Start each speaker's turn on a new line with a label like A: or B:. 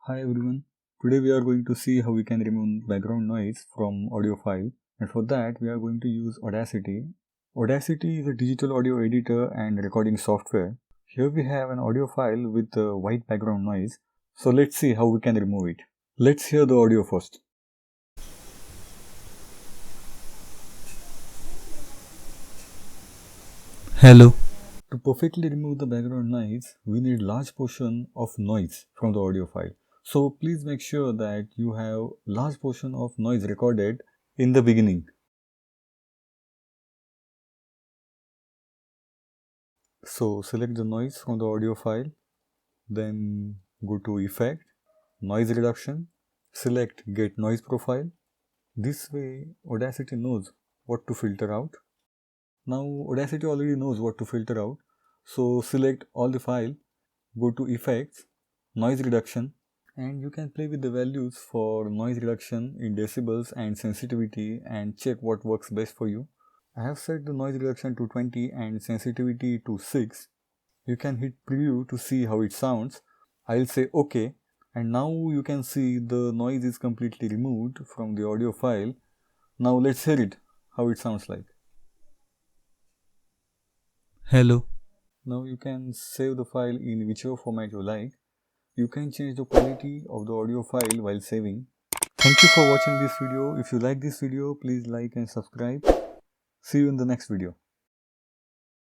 A: Hi everyone, today we are going to see how we can remove background noise from audio file, and for that we are going to use Audacity. Audacity is a digital audio editor and recording software. Here we have an audio file with a white background noise, so let's see how we can remove it. Let's hear the audio first.
B: Hello.
A: To perfectly remove the background noise, we need large portion of noise from the audio file. So please make sure that you have large portion of noise recorded in the beginning. So select the noise from the audio file, then go to Effect, Noise Reduction, select Get Noise Profile. This way Audacity knows what to filter out. Now Audacity already knows what to filter out. So select all the file, go to Effects, Noise Reduction, and you can play with the values for noise reduction in decibels and sensitivity and check what works best for you. I have set the noise reduction to 20 and sensitivity to 6. You can hit preview to see how it sounds. I'll say OK, and now you can see the noise is completely removed from the audio file. Now let's hear it, how it sounds like.
B: Hello.
A: Now you can save the file in whichever format you like. You can change the quality of the audio file while saving. Thank you for watching this video. If you like this video, please like and subscribe. See you in the next video.